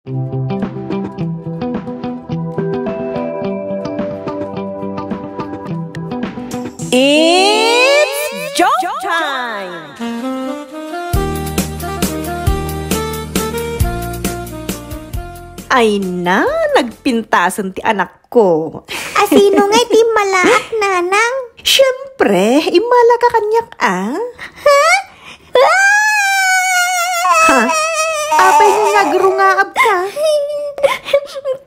It's joke time! Ay na, nagpintasan ti anak ko. Asino nga'y ti malaak, nanang? Siyempre, imala ka kanyak Ha? Ha? Apay mo nagrungaab ka?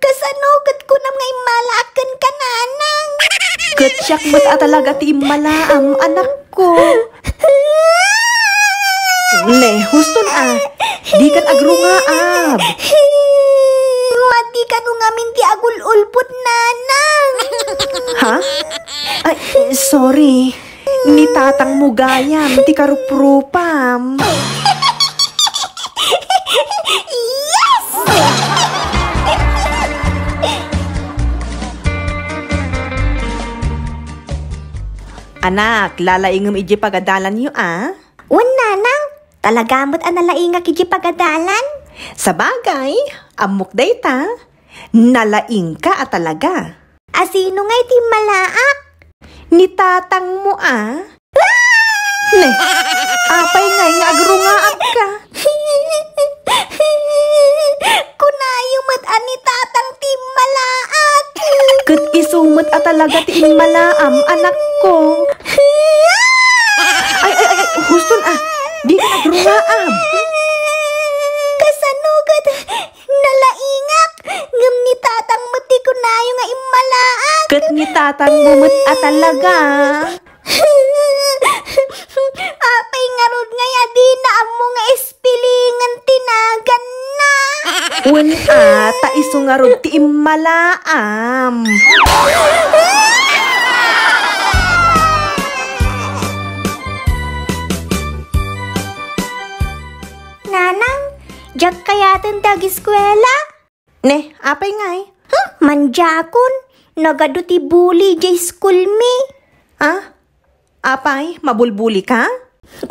Kasanugat ko na nga imalakan ka, nanang. Kutsyak mo't talaga ti imalaam, anak ko. Ne, huston di kan agrungaab. Mati ka nung amin ti agul-ulpot, nanang. Ha? Ay, sorry. Ni tatang mo gayam, ti karuprupam. Yes! Anak, lalaingam iji pagadalan niyo Wan, nanang. Talagamot analainga kiji pagadalan? Sa bagay, amok dayta, nalaing ka talaga. Asino nga'y ti malaak? Ni tatang mo Ne, apay nga agrungaab ka. Kunayo mo't ani tatang ti malaak. Kat isumot talaga ti malaam, anak ko. Ay, huston di ka nagrungaab. Kasanugat, nalaingak. Ngam ni tatang mo't ti kunayo nga imalaak. Kat ni tatang mo talaga. Apay nga rod nga yadi na amo nga espilingan tinagan na. Wen ta iso nga rod ti imalaam. Nanang, jak kayatin dagi eskwela? Ne, apay ngay? Manjakon, nagado ti bully jay school me. Apay, mabulbuli ka?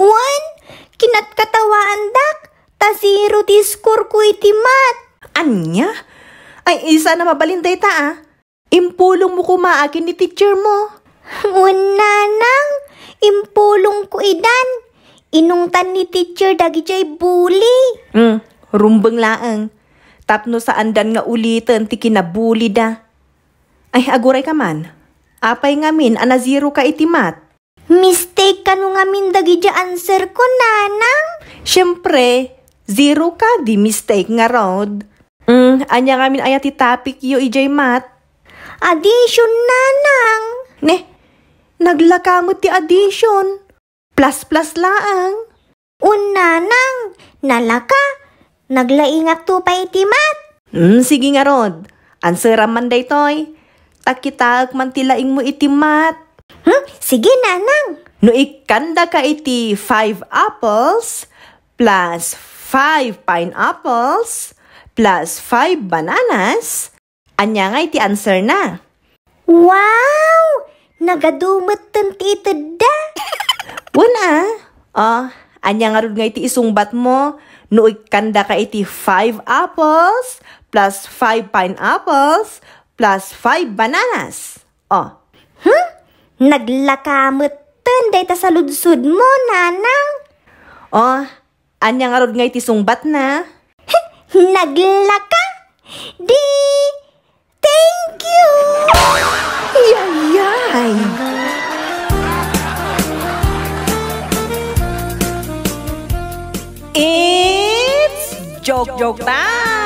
Wan, kinat katawaan dak, ta zero ti score ko iti mat. Anya? Ay, isa na mabalinday ta Impulong mo kumaakin ni teacher mo. Wan, nanang, impulong ko idan. Inungtan ni teacher dagi jay bully. Rumbeng laeng. Tapno sa andan nga ulitin ti kinabuli da. Ay, aguray ka man. Apay ngamin, zero ka iti mat. Mistake ka nung amin dagi ja answer ko, nanang. Siyempre, zero ka, di mistake nga rod. Anya ngamin ayat ti topic yo ijay mat. Addition, nanang. Ne, naglakamot ti addition. Plus laang. Nanang, nalaka. Naglaingak to pa iti mat. Sige nga rod. Answer man day toy. Takitaag man tilaing mo iti mat. Sige, nanang. No ikanda ka iti 5 apples plus 5 pineapples plus 5 bananas. Anya nga iti answer na. Wow! Nagadumot ti iteda. Wana. Anya nga rod nga iti isungbat mo. No ikanda ka iti 5 apples plus 5 pineapples plus 5 bananas. Naglakamot day ta sa ludsud mo, nanang. Anya nga rod nga iti sungbat na. Naglaka. Thank you. Yay! It's joke time!